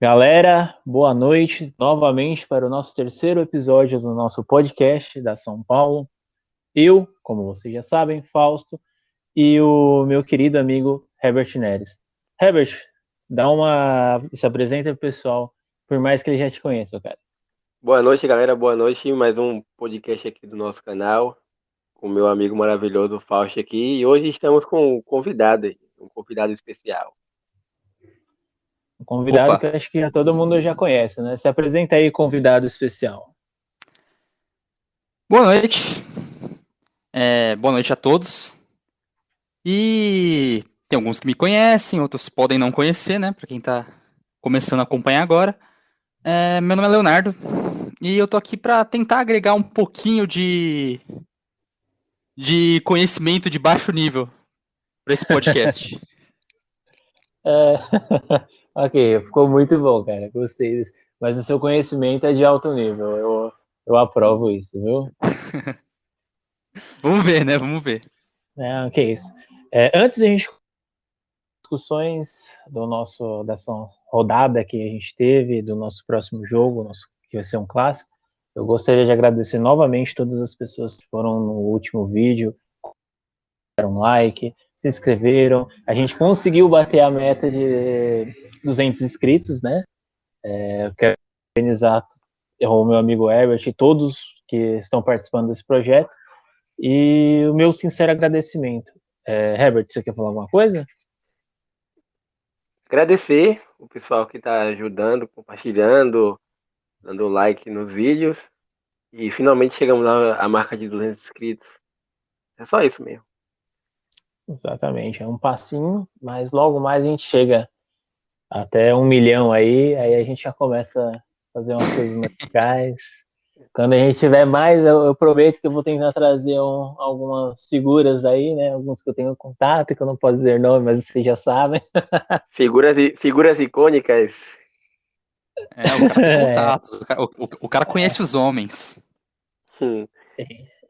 Galera, boa noite novamente para o nosso terceiro episódio do nosso podcast da São Paulo. Eu, como vocês já sabem, Fausto, e o meu querido amigo Herbert Neres. Herbert, se apresenta pro pessoal, por mais que ele já te conheça, cara. Boa noite, galera. Boa noite. Mais um podcast aqui do nosso canal, com o meu amigo maravilhoso Fausto aqui. E hoje estamos com um convidado, um convidado especial. Um convidado que Opa, eu acho que todo mundo já conhece, né? Se apresenta aí, convidado especial. boa noite. Boa noite a todos. E tem alguns que me conhecem, outros podem não conhecer, né? Pra quem tá começando a acompanhar agora. Meu nome é Leonardo e eu tô aqui pra tentar agregar um pouquinho de conhecimento de baixo nível pra esse podcast. É... ok, ficou muito bom, cara. Gostei disso. Mas o seu conhecimento é de alto nível. Eu aprovo isso, viu? Vamos ver, né? Vamos ver. Que isso. Antes da gente discussões dessa rodada que a gente teve, do nosso próximo jogo, que vai ser um clássico, eu gostaria de agradecer novamente todas as pessoas que foram no último vídeo, deram like, se inscreveram. A gente conseguiu bater a meta de 200 inscritos, né? Eu quero parabenizar o meu amigo Herbert e todos que estão participando desse projeto. E o meu sincero agradecimento. Herbert, você quer falar alguma coisa? Agradecer o pessoal que está ajudando, compartilhando, dando like nos vídeos. E finalmente chegamos à marca de 200 inscritos. É só isso mesmo. Exatamente, é um passinho, mas logo mais a gente chega até 1 milhão aí a gente já começa a fazer umas coisas mais legais. Quando a gente tiver mais, eu prometo que eu vou tentar trazer algumas figuras aí, né? Alguns que eu tenho contato, que eu não posso dizer nome, mas vocês já sabem. Figuras icônicas. O cara tem É, contatos, o cara conhece os homens. Hum.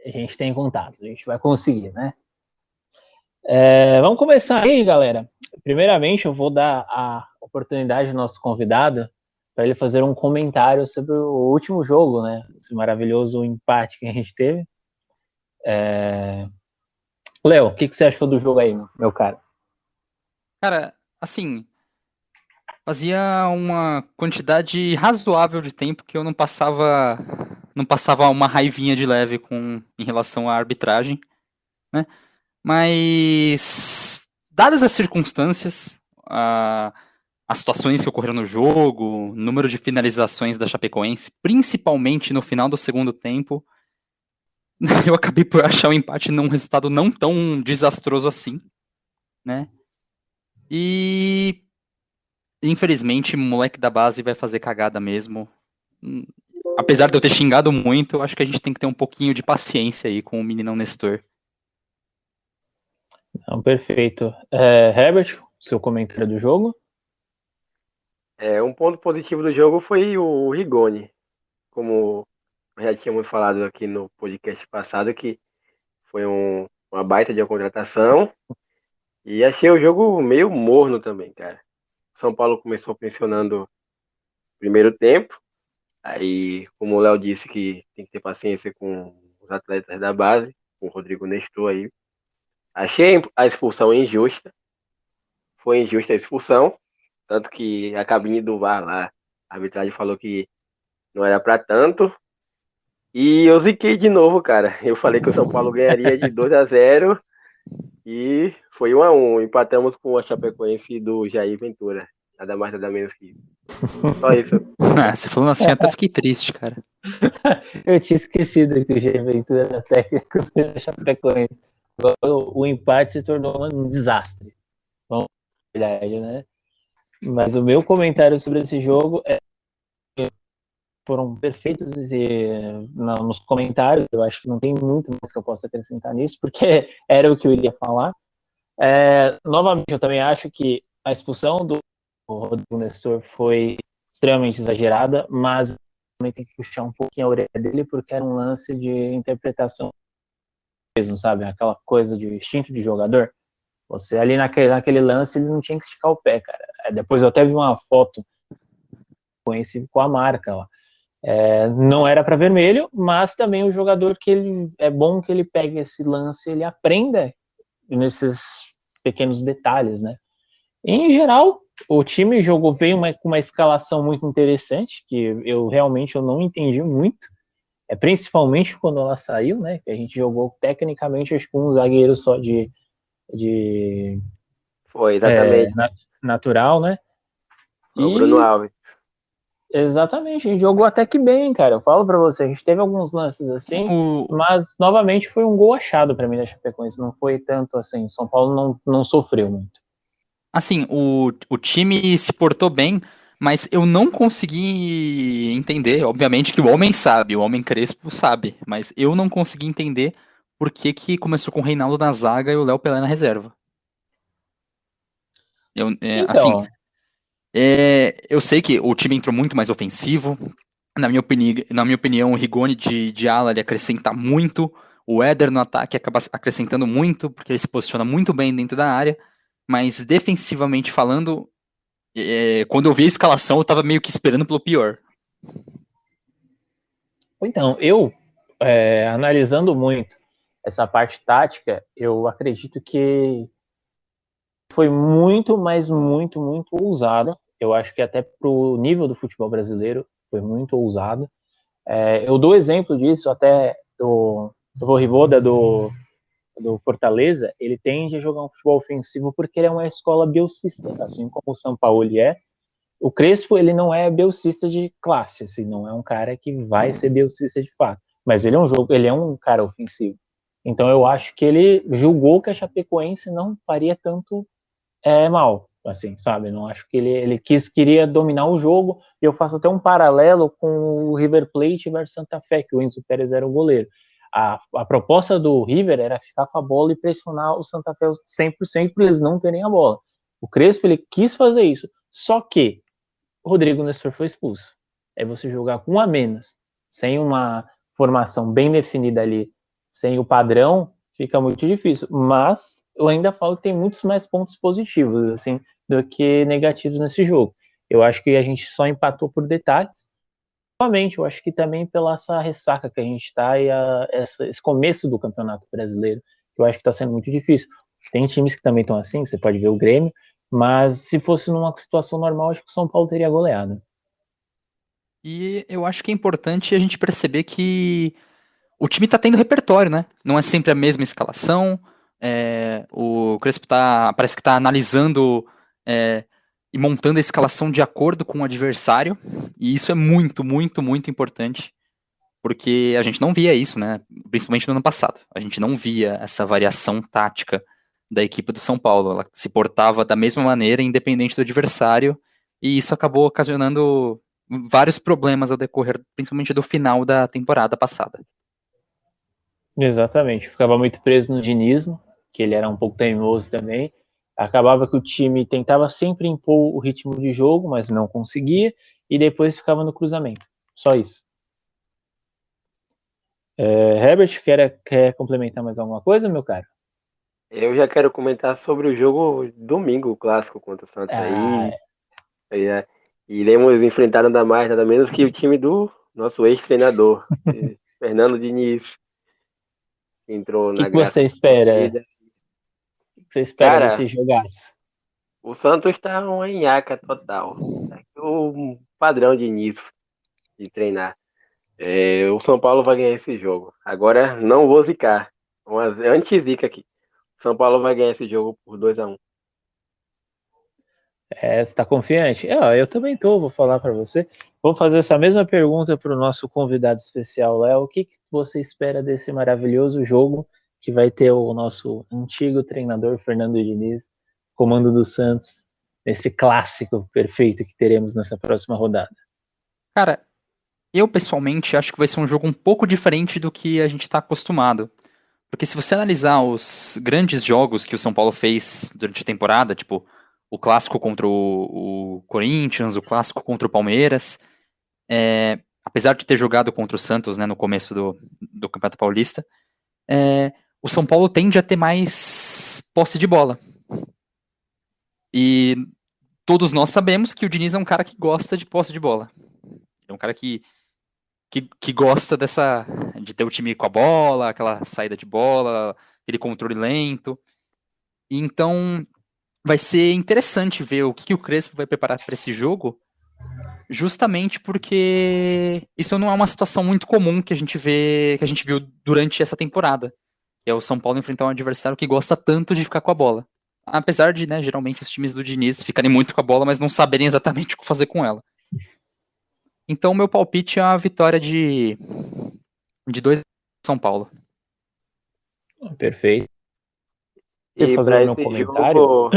a gente tem contatos, a gente vai conseguir, né? Vamos começar aí, galera. Primeiramente, eu vou dar a oportunidade ao nosso convidado para ele fazer um comentário sobre o último jogo, né? Esse maravilhoso empate que a gente teve. Léo, o que você achou do jogo aí, meu cara? Cara, assim, fazia uma quantidade razoável de tempo que eu não passava uma raivinha de leve em relação à arbitragem, né? Mas dadas as circunstâncias, as situações que ocorreram no jogo, número de finalizações da Chapecoense, principalmente no final do segundo tempo, eu acabei por achar o empate num resultado não tão desastroso assim, né? E infelizmente, o moleque da base vai fazer cagada mesmo. Hum, Apesar de eu ter xingado muito, eu acho que a gente tem que ter um pouquinho de paciência aí com o meninão Nestor. Não, perfeito. Herbert, seu comentário do jogo? Um ponto positivo do jogo foi o Rigoni. Como já tínhamos falado aqui no podcast passado, que foi uma baita de uma contratação. E achei o jogo meio morno também, cara. São Paulo começou pressionando o primeiro tempo. Aí, como o Léo disse, que tem que ter paciência com os atletas da base, com o Rodrigo Nestor aí. Achei a expulsão injusta. Foi injusta a expulsão. Tanto que a cabine do VAR lá, a arbitragem falou que não era para tanto. E eu ziquei de novo, cara. Eu falei que o São Paulo ganharia de 2-0 e foi 1-1. Empatamos com a Chapecoense do Jair Ventura. Nada mais, nada menos que isso. Só isso. Você falando assim, até fiquei triste, cara. Eu tinha esquecido que o Jair Ventura era técnico da Chapecoense. Agora, o empate se tornou um desastre. Vamos verdade, né? Mas o meu comentário sobre esse jogo foram perfeitos nos comentários. Eu acho que não tem muito mais que eu possa acrescentar nisso, porque era o que eu iria falar. Novamente, eu também acho que a expulsão do Rodrigo Nestor foi extremamente exagerada, mas também tem que puxar um pouquinho a orelha dele, porque era um lance de interpretação mesmo, sabe? Aquela coisa de instinto de jogador. Você ali naquele lance, ele não tinha que esticar o pé, cara. Depois eu até vi uma foto com a marca lá. Não era para vermelho, mas também o jogador é bom que ele pegue esse lance, ele aprenda nesses pequenos detalhes, né? Em geral, o time veio com uma escalação muito interessante, que eu realmente não entendi muito, principalmente quando ela saiu, né? Que a gente jogou tecnicamente acho que um zagueiro só de Foi, exatamente. Natural, né? O Bruno Alves. Exatamente, a gente jogou até que bem, cara. Eu falo pra você, a gente teve alguns lances assim, mas novamente foi um gol achado pra mim da Chapecoense. Não foi tanto assim. São Paulo não sofreu muito. Assim, o time se portou bem, mas eu não consegui entender. Obviamente que o homem sabe, o homem Crespo sabe, mas eu não consegui entender por que começou com o Reinaldo na zaga e o Léo Pelé na reserva. Então, Eu sei que o time entrou muito mais ofensivo. Na minha opinião, o Rigoni de ala ele acrescenta muito. O Éder no ataque acaba acrescentando muito, porque ele se posiciona muito bem dentro da área. Mas defensivamente falando, quando eu vi a escalação, eu tava meio que esperando pelo pior. então analisando muito essa parte tática, eu acredito que foi muito, mas muito, muito ousada. Eu acho que até pro nível do futebol brasileiro foi muito ousado. Eu dou exemplo disso até do Vojvoda do Fortaleza, ele tende a jogar um futebol ofensivo porque ele é uma escola bielcista, assim como o Sampaoli é. O Crespo, ele não é bielcista de classe, assim, não é um cara que vai ser bielcista de fato, mas ele é um cara ofensivo. Então eu acho que ele julgou que a Chapecoense não faria tanto mal, assim, sabe? Não acho que ele queria dominar o jogo, e eu faço até um paralelo com o River Plate versus Santa Fé, que o Enzo Pérez era o goleiro. A proposta do River era ficar com a bola e pressionar o Santa Fé 100% para eles não terem a bola. O Crespo, ele quis fazer isso, só que o Rodrigo Nestor foi expulso. Aí você jogar com um a menos, sem uma formação bem definida ali, sem o padrão, fica muito difícil. Mas eu ainda falo que tem muitos mais pontos positivos, assim, do que negativos nesse jogo. Eu acho que a gente só empatou por detalhes. Novamente, eu acho que também pela essa ressaca que a gente está e esse começo do Campeonato Brasileiro, que eu acho que está sendo muito difícil. Tem times que também estão assim, você pode ver o Grêmio, mas se fosse numa situação normal, acho que o São Paulo teria goleado. E eu acho que é importante a gente perceber que o time tá tendo repertório, né? Não é sempre a mesma escalação. O Crespo parece que tá analisando e montando a escalação de acordo com o adversário. E isso é muito, muito, muito importante. Porque a gente não via isso, né? Principalmente no ano passado. A gente não via essa variação tática da equipe do São Paulo. Ela se portava da mesma maneira, independente do adversário. E isso acabou ocasionando vários problemas ao decorrer, principalmente do final da temporada passada. Exatamente, ficava muito preso no dinismo, que ele era um pouco teimoso também. Acabava que o time tentava sempre impor o ritmo de jogo, mas não conseguia, e depois ficava no cruzamento. Só isso. Herbert, quer complementar mais alguma coisa, meu caro? Eu já quero comentar sobre o jogo domingo, o clássico contra o Santos aí. Iremos enfrentar nada mais, nada menos que o time do nosso ex-treinador, Fernando Diniz, que entrou na graça você espera? O que você espera Cara, desse jogaço? O Santos está uma nhaca total. É o padrão de início de treinar. O São Paulo vai ganhar esse jogo. Agora não vou zicar. Anti-zica aqui. O São Paulo vai ganhar esse jogo por 2-1. Você está confiante? Eu também estou, vou falar para você. Vou fazer essa mesma pergunta para o nosso convidado especial, Léo. O que você espera desse maravilhoso jogo que vai ter o nosso antigo treinador, Fernando Diniz, comando do Santos, nesse clássico perfeito que teremos nessa próxima rodada? Cara, eu pessoalmente acho que vai ser um jogo um pouco diferente do que a gente está acostumado. Porque se você analisar os grandes jogos que o São Paulo fez durante a temporada, tipo o clássico contra o Corinthians, o clássico contra o Palmeiras, apesar de ter jogado contra o Santos, né, no começo do Campeonato Paulista, o São Paulo tende a ter mais posse de bola. E todos nós sabemos que o Diniz é um cara que gosta de posse de bola. É um cara que gosta de ter o time com a bola, aquela saída de bola, aquele controle lento. Então, vai ser interessante ver o que o Crespo vai preparar para esse jogo, justamente porque isso não é uma situação muito comum que a gente viu durante essa temporada. Que é o São Paulo enfrentar um adversário que gosta tanto de ficar com a bola. Apesar de, né, geralmente os times do Diniz ficarem muito com a bola, mas não saberem exatamente o que fazer com ela. Então, o meu palpite é a vitória de 2 São Paulo. Perfeito. E Fazer para o meu esse comentário. jogo,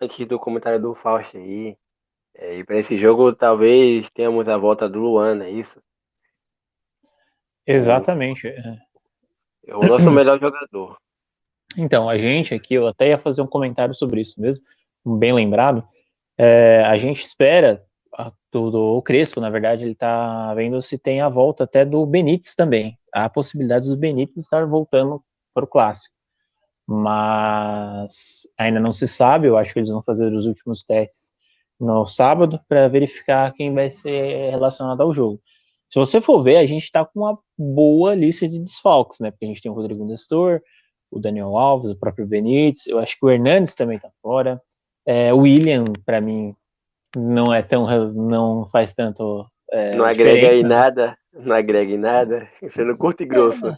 antes do comentário do Fausto aí, e para esse jogo talvez tenhamos a volta do Luan, é isso? Exatamente. O nosso melhor jogador. Então, a gente aqui, eu até ia fazer um comentário sobre isso mesmo, bem lembrado. A gente espera, o Crespo, na verdade, ele está vendo se tem a volta até do Benítez também. Há possibilidades do Benítez estar voltando para o Clássico. Mas ainda não se sabe, eu acho que eles vão fazer os últimos testes no sábado para verificar quem vai ser relacionado ao jogo. Se você for ver, a gente está com uma boa lista de desfalques, né? Porque a gente tem o Rodrigo Nestor, o Daniel Alves, o próprio Benítez, eu acho que o Hernandes também está fora. O William, para mim, não faz tanto Não agrega em diferença, né? nada, não agrega em nada, sendo curto e grosso.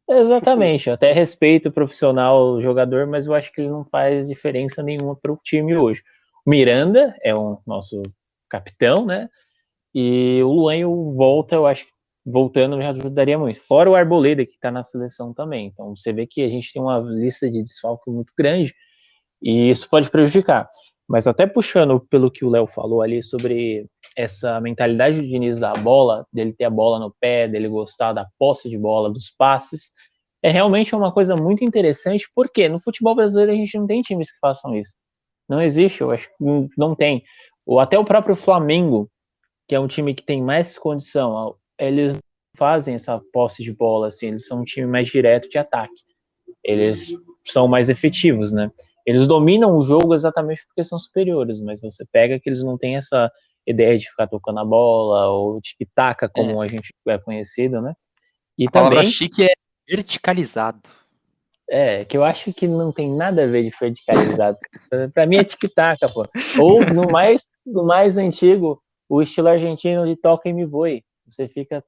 Exatamente, eu até respeito o profissional o jogador, mas eu acho que ele não faz diferença nenhuma para o time hoje. O Miranda é o nosso capitão, né? E o Luan e o Volta, eu acho que voltando já ajudaria muito. Fora o Arboleda, que está na seleção também. Então você vê que a gente tem uma lista de desfalque muito grande e isso pode prejudicar. Mas até puxando pelo que o Léo falou ali sobre essa mentalidade do Diniz da bola, dele ter a bola no pé, dele gostar da posse de bola, dos passes, é realmente uma coisa muito interessante, porque no futebol brasileiro a gente não tem times que façam isso. Não existe, eu acho que não tem. Ou até o próprio Flamengo, que é um time que tem mais condição, eles fazem essa posse de bola, assim, eles são um time mais direto de ataque. Eles são mais efetivos, né? Eles dominam o jogo exatamente porque são superiores, mas você pega que eles não têm essa ideia de ficar tocando a bola ou tic-tac, como a gente é conhecido, né? E A palavra também, chique é verticalizado. que eu acho que não tem nada a ver de verticalizado. Para mim é tic-tac, pô. Ou no mais antigo, o estilo argentino de toca e me voe. Você fica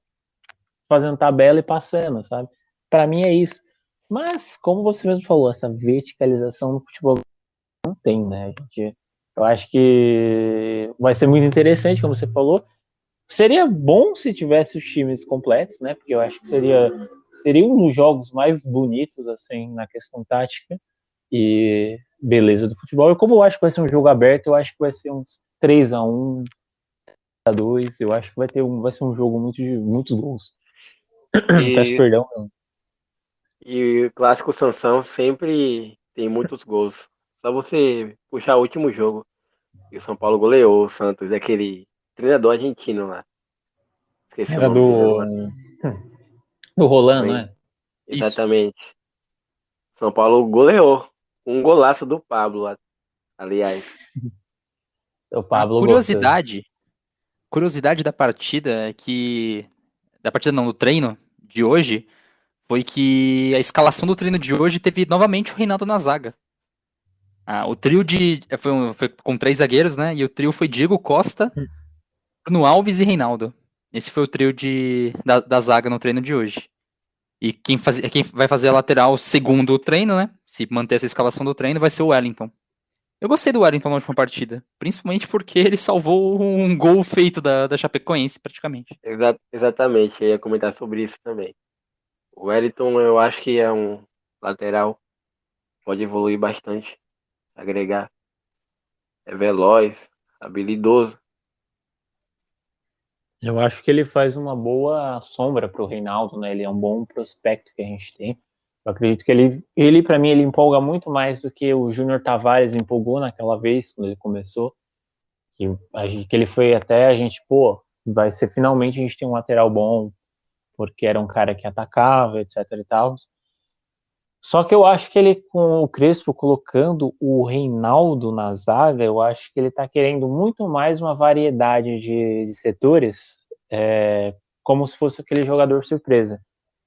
fazendo tabela e passando, sabe? Para mim é isso. Mas, como você mesmo falou, essa verticalização no futebol não tem, né? Eu acho que vai ser muito interessante, como você falou. Seria bom se tivesse os times completos, né? Porque eu acho que seria um dos jogos mais bonitos, assim, na questão tática e beleza do futebol. E como eu acho que vai ser um jogo aberto, eu acho que vai ser uns 3-1, 2. Eu acho que vai ser um jogo muito de muitos gols. Peço E, perdão. e o clássico Sansão sempre tem muitos gols. Só você puxar o último jogo. E o São Paulo goleou o Santos, aquele treinador argentino lá. Esqueci o Era nome dele agora. do Roland, não Também. é? Isso. Exatamente. São Paulo goleou. Um golaço do Pablo, aliás. O A Pablo gosta. curiosidade da partida é que. Da partida não, do treino de hoje, foi que a escalação do treino de hoje teve novamente o Reinaldo na zaga. O trio foi com 3 zagueiros, né? E o trio foi Diego Costa, Bruno Alves e Reinaldo. Esse foi o trio da zaga no treino de hoje. E quem vai fazer a lateral segundo o treino, né? Se manter essa escalação do treino, vai ser o Wellington. Eu gostei do Wellington na última partida. Principalmente porque ele salvou um gol feito da Chapecoense, praticamente. Exatamente, eu ia comentar sobre isso também. O Wellington, eu acho que é um lateral, pode evoluir bastante, agregar. É veloz, habilidoso. Eu acho que ele faz uma boa sombra para o Reinaldo, né? Ele é um bom prospecto que a gente tem. Eu acredito que ele para mim, ele empolga muito mais do que o Júnior Tavares empolgou naquela vez, quando ele começou. Que ele foi até a gente, pô, vai ser finalmente a gente tem um lateral bom, porque era um cara que atacava, etc e tal. Só que eu acho que ele, com o Crespo colocando o Reinaldo na zaga, eu acho que ele está querendo muito mais uma variedade de setores, como se fosse aquele jogador surpresa.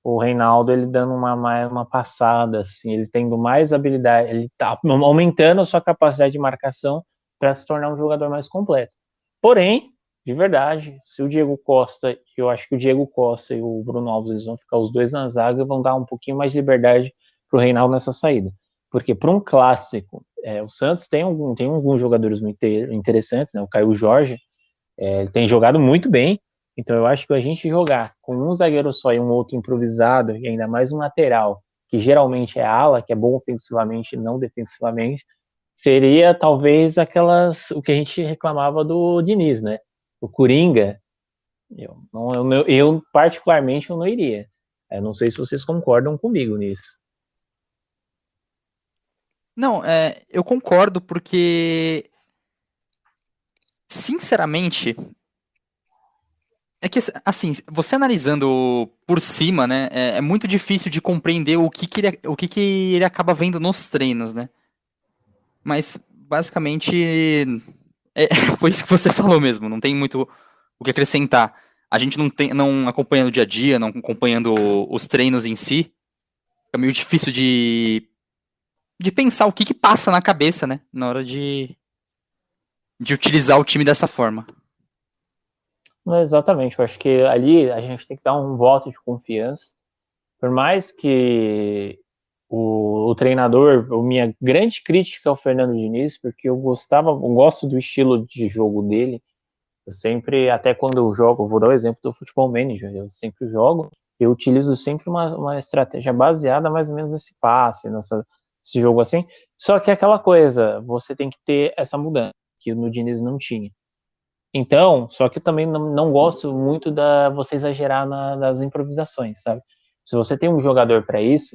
O Reinaldo, ele dando uma passada, assim, ele tendo mais habilidade, ele está aumentando a sua capacidade de marcação para se tornar um jogador mais completo. Porém, de verdade, se o Diego Costa, eu acho que o Diego Costa e o Bruno Alves, eles vão ficar os dois na zaga e vão dar um pouquinho mais de liberdade para o Reinaldo nessa saída. Porque para um clássico, o Santos tem alguns jogadores muito interessantes, né? O Caio Jorge, ele tem jogado muito bem, então eu acho que a gente jogar com um zagueiro só e um outro improvisado, e ainda mais um lateral, que geralmente é ala, que é bom ofensivamente e não defensivamente, seria talvez o que a gente reclamava do Diniz, né? O Coringa, eu particularmente eu não iria. Eu não sei se vocês concordam comigo nisso. Não, eu concordo porque, sinceramente, é que, assim, você analisando por cima, né, é muito difícil de compreender o que ele acaba vendo nos treinos, né? Mas, basicamente, foi isso que você falou mesmo, não tem muito o que acrescentar. A gente não acompanha no dia a dia, não acompanhando os treinos em si, é meio difícil de pensar o que passa na cabeça, né, na hora de utilizar o time dessa forma. Exatamente, eu acho que ali a gente tem que dar um voto de confiança. Por mais que o treinador, a minha grande crítica ao Fernando Diniz, porque eu gosto do estilo de jogo dele. Eu sempre, até quando eu jogo, vou dar o exemplo do Futebol Manager, eu sempre jogo, eu utilizo sempre uma estratégia baseada mais ou menos nesse passe, nesse jogo assim. Só que é aquela coisa, você tem que ter essa mudança, que no Diniz não tinha. Então, só que eu também não gosto muito da você exagerar nas improvisações, sabe? Se você tem um jogador para isso,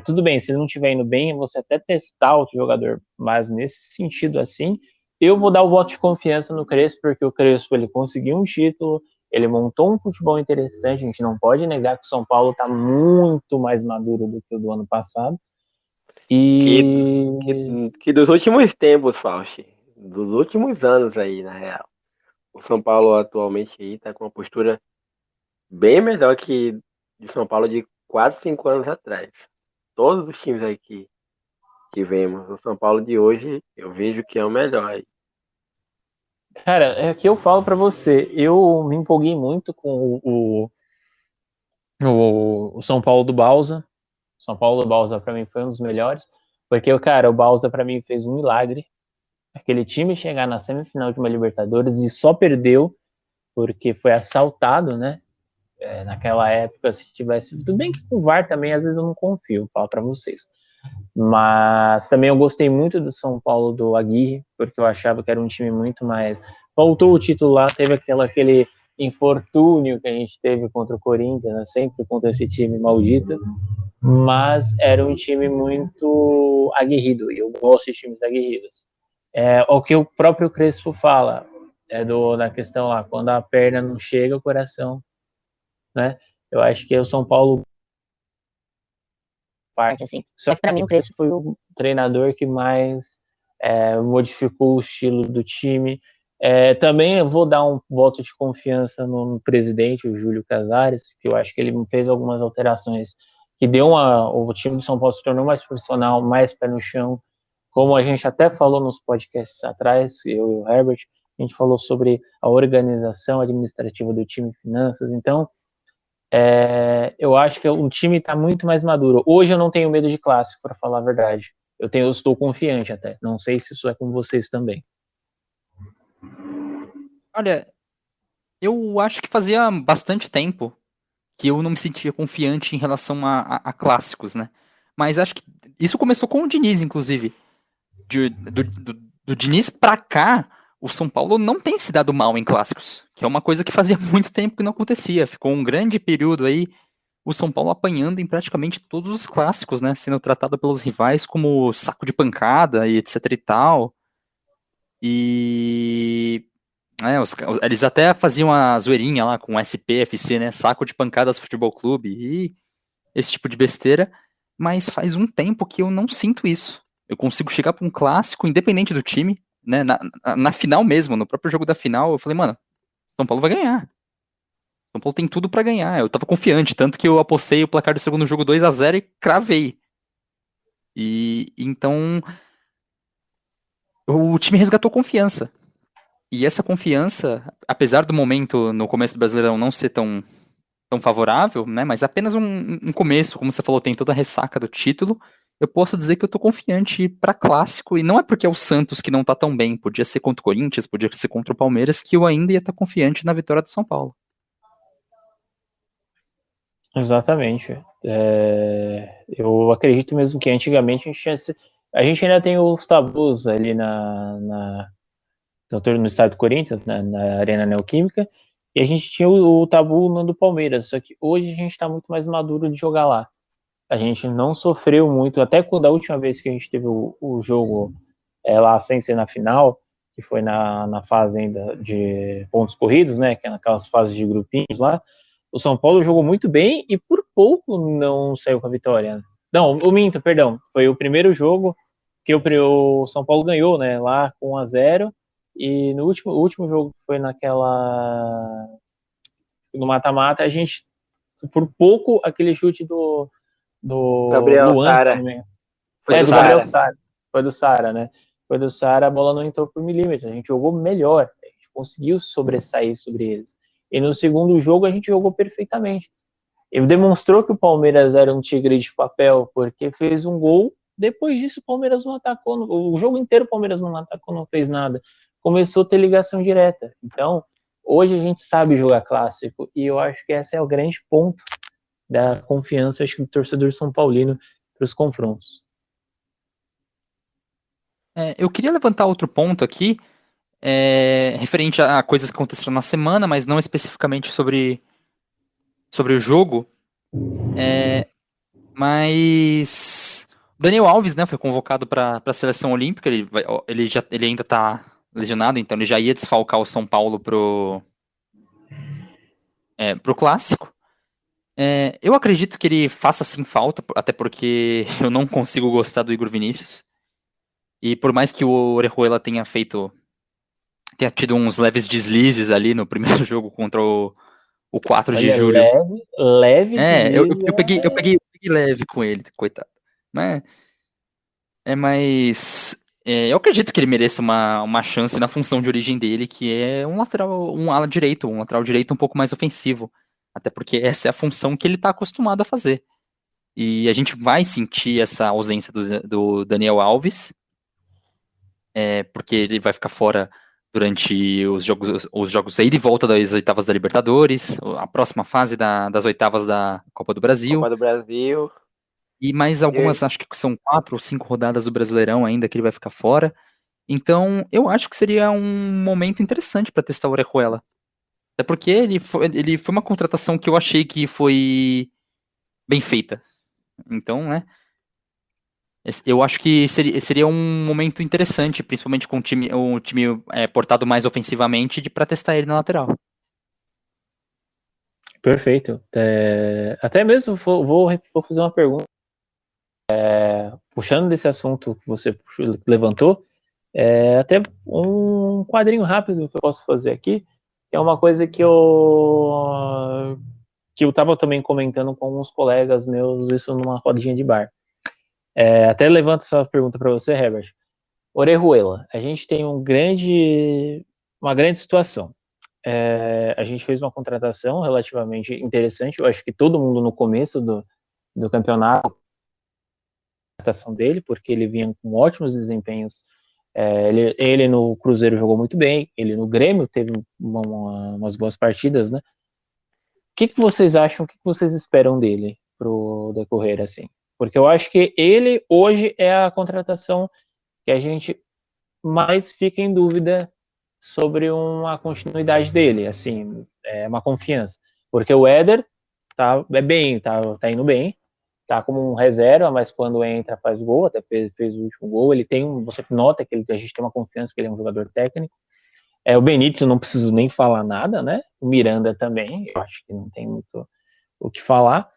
tudo bem, se ele não estiver indo bem, você até testar outro jogador, mas nesse sentido assim, eu vou dar o voto de confiança no Crespo, porque o Crespo ele conseguiu um título, ele montou um futebol interessante, a gente não pode negar que o São Paulo está muito mais maduro do que o do ano passado. Que dos últimos tempos, Fausti, dos últimos anos aí, na real. O São Paulo atualmente aí tá com uma postura bem melhor que de São Paulo de 4, 5 anos atrás. Todos os times aí que vemos, o São Paulo de hoje, eu vejo que é o melhor aí. Cara, é que eu falo para você, eu me empolguei muito com o São Paulo do Balsa. São Paulo do Balsa para mim foi um dos melhores, porque o Balsa para mim fez um milagre. Aquele time chegar na semifinal de uma Libertadores e só perdeu porque foi assaltado, né? Naquela época, se tivesse. Tudo bem que com o VAR também, às vezes eu não confio, falo para vocês. Mas também eu gostei muito do São Paulo do Aguirre, porque eu achava que era um time muito mais. Faltou o titular, teve aquele infortúnio que a gente teve contra o Corinthians, né? Sempre contra esse time maldito, mas era um time muito aguerrido, e eu gosto de times aguerridos. O que o próprio Crespo fala, na questão lá, quando a perna não chega, o coração, né? Eu acho que o São Paulo parte, assim. Só que para mim o Crespo foi o treinador que mais modificou o estilo do time. Também eu vou dar um voto de confiança no presidente, o Júlio Casares, que eu acho que ele fez algumas alterações que o time do São Paulo se tornou mais profissional, mais pé no chão, como a gente até falou nos podcasts atrás, eu e o Herbert, a gente falou sobre a organização administrativa do time, finanças. Então, eu acho que o time está muito mais maduro. Hoje eu não tenho medo de clássico, para falar a verdade. Eu estou confiante até. Não sei se isso é com vocês também. Olha, eu acho que fazia bastante tempo que eu não me sentia confiante em relação a clássicos, né? Mas acho que isso começou com o Diniz, inclusive. Do Diniz pra cá, o São Paulo não tem se dado mal em clássicos, que é uma coisa que fazia muito tempo que não acontecia. Ficou um grande período aí, o São Paulo apanhando em praticamente todos os clássicos, né? Sendo tratado pelos rivais como saco de pancada e etc e tal. E eles até faziam a zoeirinha lá com SPFC, né? Saco de pancadas Futebol Clube e esse tipo de besteira. mas faz um tempo que eu não sinto isso. Eu consigo chegar para um clássico, independente do time, né? Na final mesmo, no próprio jogo da final, eu falei, mano, São Paulo vai ganhar. São Paulo tem tudo para ganhar. Eu tava confiante, tanto que eu apostei o placar do segundo jogo 2-0 e cravei. E então o time resgatou confiança. E essa confiança, apesar do momento no começo do Brasileirão não ser tão favorável, né? Mas apenas um começo, como você falou, tem toda a ressaca do título. Eu posso dizer que eu tô confiante para clássico, e não é porque é o Santos que não tá tão bem, podia ser contra o Corinthians, podia ser contra o Palmeiras, que eu ainda ia estar confiante na vitória do São Paulo. Exatamente. Eu acredito mesmo que antigamente a gente ainda tem os tabus ali no estádio do Corinthians, na Arena Neoquímica, e a gente tinha o tabu no do Palmeiras, só que hoje a gente está muito mais maduro de jogar lá. A gente não sofreu muito, até quando a última vez que a gente teve o jogo lá sem ser na final, que foi na fase ainda de pontos corridos, né, que é naquelas fases de grupinhos lá, o São Paulo jogou muito bem e por pouco não saiu com a vitória. Não, o minto, perdão, foi o primeiro jogo que o São Paulo ganhou, né, lá com 1-0, e no último jogo que foi no mata-mata, a gente, por pouco, aquele chute do Gabriel Luan, se Sara. não me engano. Foi do Do Gabriel Sara. Sara. Foi do Sara, né? Foi do Sara, a bola não entrou por milímetro. A gente jogou melhor. A gente conseguiu sobressair sobre eles. E no segundo jogo a gente jogou perfeitamente. Ele demonstrou que o Palmeiras era um tigre de papel, porque fez um gol. Depois disso, o Palmeiras não atacou. O jogo inteiro o Palmeiras não atacou, não fez nada. Começou a ter ligação direta. Então, hoje a gente sabe jogar clássico. E eu acho que esse é o grande ponto da confiança, acho que, do torcedor São Paulino para os confrontos. Eu queria levantar outro ponto aqui, referente a coisas que aconteceram na semana, mas não especificamente sobre o jogo. Mas o Daniel Alves, né, foi convocado para a seleção olímpica. Ele ainda está lesionado, então ele já ia desfalcar o São Paulo pro clássico. Eu acredito que ele faça sim falta, até porque eu não consigo gostar do Igor Vinícius. E por mais que o Orejuela tenha tido uns leves deslizes ali no primeiro jogo contra o 4 de Olha, julho. leve Eu deslize. peguei leve com ele, coitado. Mas, mas eu acredito que ele mereça uma chance na função de origem dele, que é um lateral, um lateral direito um pouco mais ofensivo. Até porque essa é a função que ele está acostumado a fazer. E a gente vai sentir essa ausência do Daniel Alves, porque ele vai ficar fora durante os jogos aí de volta das oitavas da Libertadores, a próxima fase das oitavas da Copa do Brasil. Copa do Brasil. E mais algumas, acho que são 4 ou 5 rodadas do Brasileirão ainda que ele vai ficar fora. Então, eu acho que seria um momento interessante para testar o Orejuela. Até porque ele foi uma contratação que eu achei que foi bem feita. Então, né? Eu acho que seria um momento interessante, principalmente com o time portado mais ofensivamente, para testar ele na lateral. Perfeito. Até mesmo vou fazer uma pergunta. Puxando desse assunto que você levantou, até um quadrinho rápido que eu posso fazer aqui, que é uma coisa que eu estava também comentando com alguns colegas meus, isso numa rodinha de bar. Até levanto essa pergunta para você, Herbert. Orejuela, a gente tem uma grande situação. A gente fez uma contratação relativamente interessante, eu acho que todo mundo no começo do campeonato, a contratação dele, porque ele vinha com ótimos desempenhos. Ele no Cruzeiro jogou muito bem, ele no Grêmio teve umas boas partidas, né? O que vocês acham, o que vocês esperam dele pro decorrer, assim? Porque eu acho que ele hoje é a contratação que a gente mais fica em dúvida sobre uma continuidade dele, assim, uma confiança. Porque o Éder tá indo bem, tá como um reserva, mas quando entra faz gol, até fez o último gol, você nota que a gente tem uma confiança que ele é um jogador técnico. O Benítez eu não preciso nem falar nada, né? O Miranda também, eu acho que não tem muito o que falar.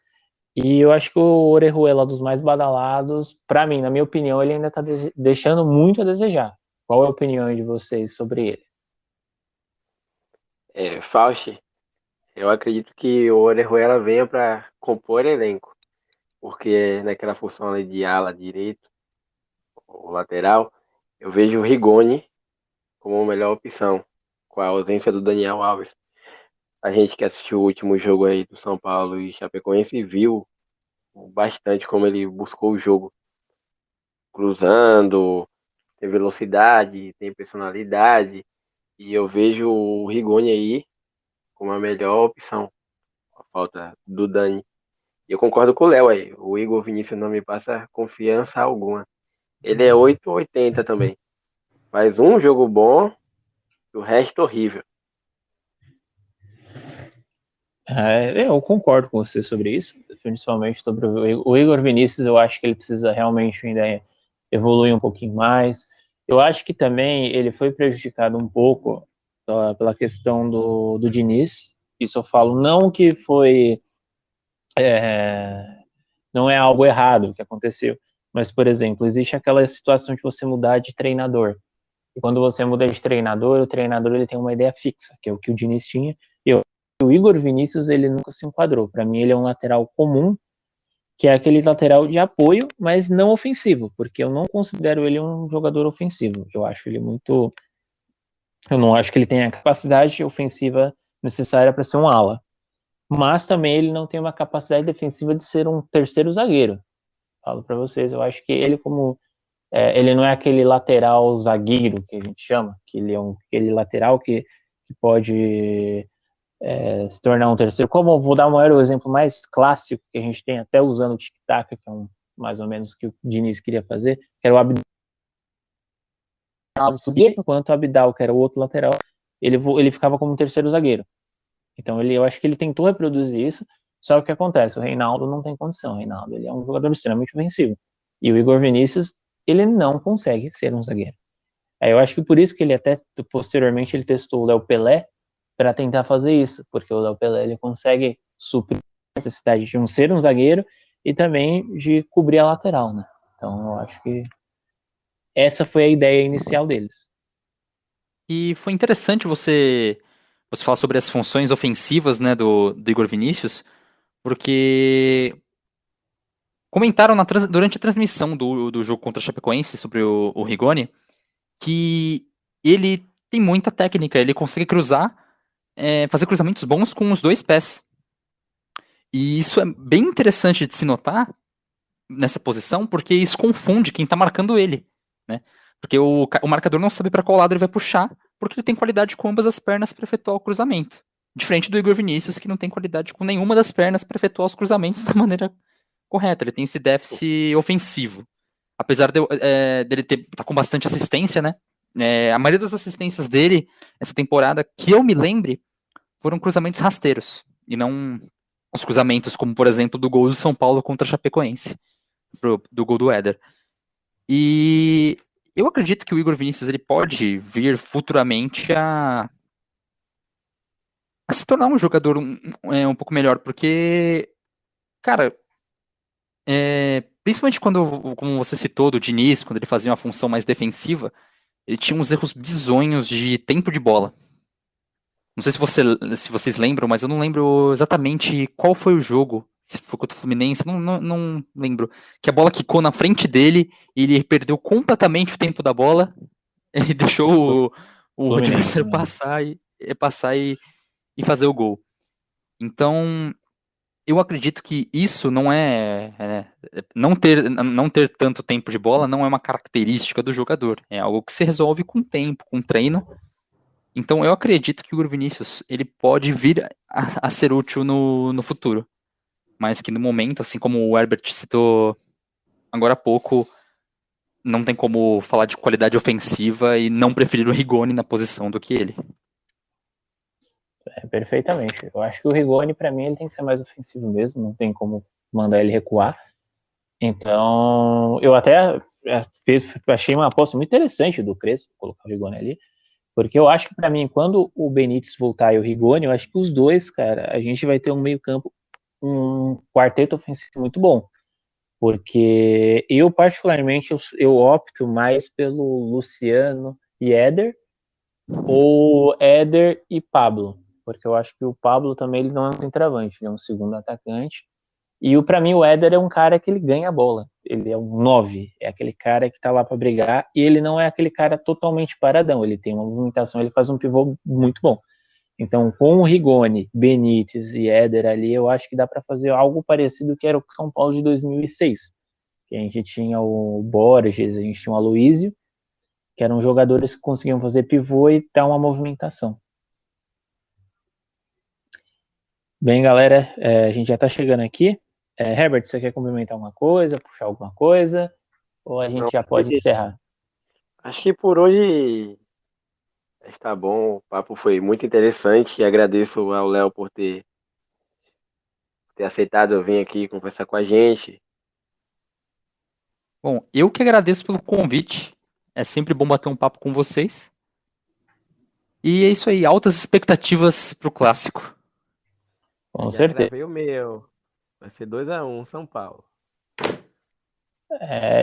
E eu acho que o Orejuela, dos mais badalados, para mim, na minha opinião, ele ainda está deixando muito a desejar. Qual é a opinião de vocês sobre ele? Fausti, eu acredito que o Orejuela venha para compor elenco, porque naquela função ali de ala direito, ou lateral, eu vejo o Rigoni como a melhor opção, com a ausência do Daniel Alves. A gente que assistiu o último jogo aí do São Paulo e Chapecoense viu bastante como ele buscou o jogo, cruzando, tem velocidade, tem personalidade, e eu vejo o Rigoni aí como a melhor opção, a falta do Dani. E eu concordo com o Léo aí, o Igor Vinícius não me passa confiança alguma. Ele é 880 também. Faz um jogo bom, o resto horrível. Eu concordo com você sobre isso, principalmente sobre o Igor Vinícius. Eu acho que ele precisa realmente ainda evoluir um pouquinho mais. Eu acho que também ele foi prejudicado um pouco pela questão do Diniz. Isso eu falo não que foi não é algo errado que aconteceu, mas, por exemplo, existe aquela situação de você mudar de treinador. E quando você muda de treinador, o treinador ele tem uma ideia fixa, que é o que o Diniz tinha. E o Igor Vinícius, ele nunca se enquadrou. Para mim, ele é um lateral comum, que é aquele lateral de apoio, mas não ofensivo, porque eu não considero ele um jogador ofensivo. Eu acho ele muito. Eu não acho que ele tenha a capacidade ofensiva necessária para ser um ala. Mas também ele não tem uma capacidade defensiva de ser um terceiro zagueiro. Falo para vocês, eu acho que ele ele não é aquele lateral zagueiro que a gente chama, que ele é aquele lateral que pode se tornar um terceiro. Como eu vou dar o exemplo mais clássico que a gente tem até usando o tic-tac, que é mais ou menos o que o Diniz queria fazer, que era o Abdal subir, enquanto o Abdal, que era o outro lateral, ele ficava como um terceiro zagueiro. Então eu acho que ele tentou reproduzir isso, só que o que acontece? O Reinaldo não tem condição. O Reinaldo ele é um jogador extremamente ofensivo. E o Igor Vinícius, ele não consegue ser um zagueiro. Aí eu acho que por isso que ele até, posteriormente, ele testou o Léo Pelé para tentar fazer isso, porque o Léo Pelé ele consegue suprir a necessidade de ser um zagueiro e também de cobrir a lateral, né? Então eu acho que essa foi a ideia inicial deles. E foi interessante você falar sobre as funções ofensivas, né, do Igor Vinícius, porque comentaram durante a transmissão do jogo contra a Chapecoense sobre o Rigoni que ele tem muita técnica, ele consegue cruzar, fazer cruzamentos bons com os dois pés. E isso é bem interessante de se notar nessa posição, porque isso confunde quem tá marcando ele, né? Porque o marcador não sabe para qual lado ele vai puxar, porque ele tem qualidade com ambas as pernas para efetuar o cruzamento. Diferente do Igor Vinícius, que não tem qualidade com nenhuma das pernas para efetuar os cruzamentos da maneira correta. Ele tem esse déficit ofensivo. Apesar dele tá com bastante assistência, né? A maioria das assistências dele, essa temporada, que eu me lembre, foram cruzamentos rasteiros. E não os cruzamentos, como por exemplo, do gol do São Paulo contra a Chapecoense. Do gol do Éder. E eu acredito que o Igor Vinícius ele pode vir futuramente a se tornar um jogador um pouco melhor, porque, cara, principalmente quando, como você citou, do Diniz, quando ele fazia uma função mais defensiva, ele tinha uns erros bizonhos de tempo de bola. Não sei se vocês lembram, mas eu não lembro exatamente qual foi o jogo. Se foi contra o Fluminense, não lembro. Que a bola quicou na frente dele e ele perdeu completamente o tempo da bola e deixou o adversário passar e fazer o gol. Então, eu acredito que isso não não ter tanto tempo de bola não é uma característica do jogador. É algo que se resolve com tempo, com treino. Então eu acredito que o Igor Vinícius ele pode vir a ser útil no futuro. Mas que no momento, assim como o Herbert citou agora há pouco, não tem como falar de qualidade ofensiva e não preferir o Rigoni na posição do que ele. Perfeitamente. Eu acho que o Rigoni, para mim, ele tem que ser mais ofensivo mesmo, não tem como mandar ele recuar. Então, eu até achei uma aposta muito interessante do Crespo, colocar o Rigoni ali, porque eu acho que, para mim, quando o Benítez voltar e o Rigoni, eu acho que os dois, cara, a gente vai ter um meio-campo um quarteto ofensivo muito bom, porque eu particularmente eu opto mais pelo Luciano e Éder, ou Éder e Pablo, porque eu acho que o Pablo também ele não é um centroavante, ele é um segundo atacante. E para mim o Éder é um cara que ele ganha a bola. Ele é um 9, é aquele cara que tá lá para brigar, e ele não é aquele cara totalmente paradão, ele tem uma movimentação, ele faz um pivô muito bom. Então, com o Rigoni, Benítez e Éder ali, eu acho que dá para fazer algo parecido que era o São Paulo de 2006, que a gente tinha o Borges, a gente tinha o Aloísio, que eram jogadores que conseguiam fazer pivô e dar uma movimentação. Bem, galera, a gente já está chegando aqui. Herbert, você quer complementar alguma coisa, puxar alguma coisa? Ou a gente Não, já pode encerrar? acho que por hoje está bom. O papo foi muito interessante e agradeço ao Léo por ter aceitado vir aqui conversar com a gente. Bom, eu que agradeço pelo convite. É sempre bom bater um papo com vocês. E é isso aí, altas expectativas pro clássico. Com Já certeza. gravei o meu. Vai ser 2-1, São Paulo.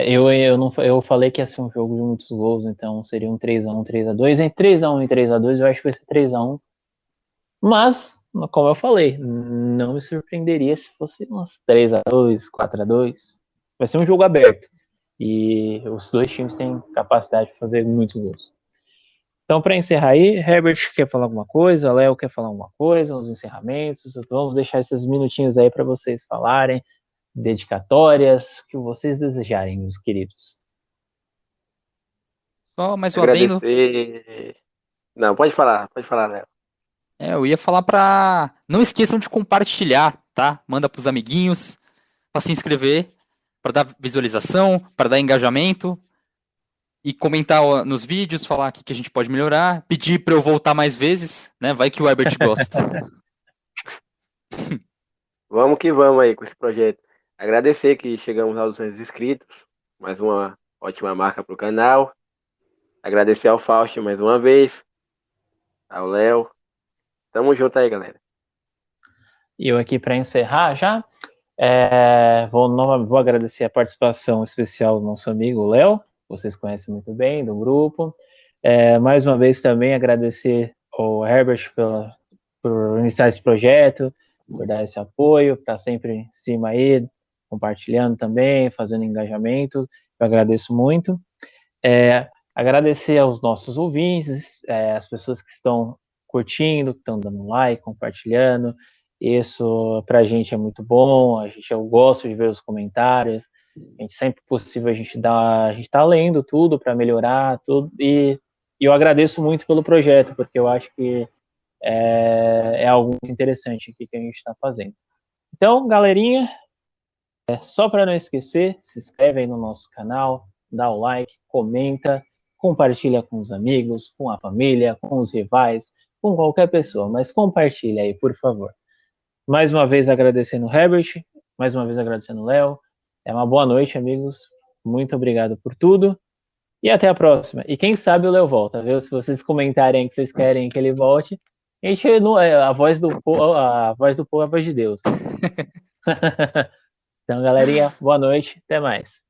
Eu falei que ia ser um jogo de muitos gols, então seria um 3x1, 3x2. Entre 3x1 e 3x2, eu acho que vai ser 3x1. Mas, como eu falei, não me surpreenderia se fosse uns 3x2, 4x2. Vai ser um jogo aberto. E os dois times têm capacidade de fazer muitos gols. Então, para encerrar aí, Herbert quer falar alguma coisa, Léo quer falar alguma coisa, os encerramentos. Vamos deixar esses minutinhos aí para vocês falarem, dedicatórias, o que vocês desejarem, meus queridos. Só mais um adendo. Agradecer. Não, pode falar, Léo. Eu ia falar pra. Não esqueçam de compartilhar, tá? Manda pros amiguinhos, pra se inscrever, pra dar visualização, pra dar engajamento. E comentar nos vídeos, falar o que a gente pode melhorar. Pedir pra eu voltar mais vezes, né? Vai que o Herbert gosta. Vamos que vamos aí com esse projeto. Agradecer que chegamos aos 200 inscritos. Mais uma ótima marca para o canal. Agradecer ao Fausto mais uma vez. Ao Léo. Tamo junto aí, galera. E eu aqui para encerrar já, vou agradecer a participação especial do nosso amigo Léo, vocês conhecem muito bem, do grupo. Mais uma vez também agradecer ao Herbert por iniciar esse projeto, por dar esse apoio, estar sempre em cima aí, compartilhando também, fazendo engajamento. Eu agradeço muito. Agradecer aos nossos ouvintes, as pessoas que estão curtindo, que estão dando like, compartilhando. Isso para a gente é muito bom. Eu gosto de ver os comentários. A gente sempre possível a gente está lendo tudo para melhorar tudo. E eu agradeço muito pelo projeto, porque eu acho que é algo muito interessante aqui que a gente está fazendo. Então, galerinha, só para não esquecer, se inscreve aí no nosso canal, dá o like, comenta, compartilha com os amigos, com a família, com os rivais, com qualquer pessoa, mas compartilha aí, por favor. Mais uma vez agradecendo o Herbert, mais uma vez agradecendo o Léo. Uma boa noite, amigos. Muito obrigado por tudo. E até a próxima. E quem sabe o Léo volta, viu? Se vocês comentarem que vocês querem que ele volte, a voz do povo é a voz de Deus. Então, galerinha, boa noite. Até mais.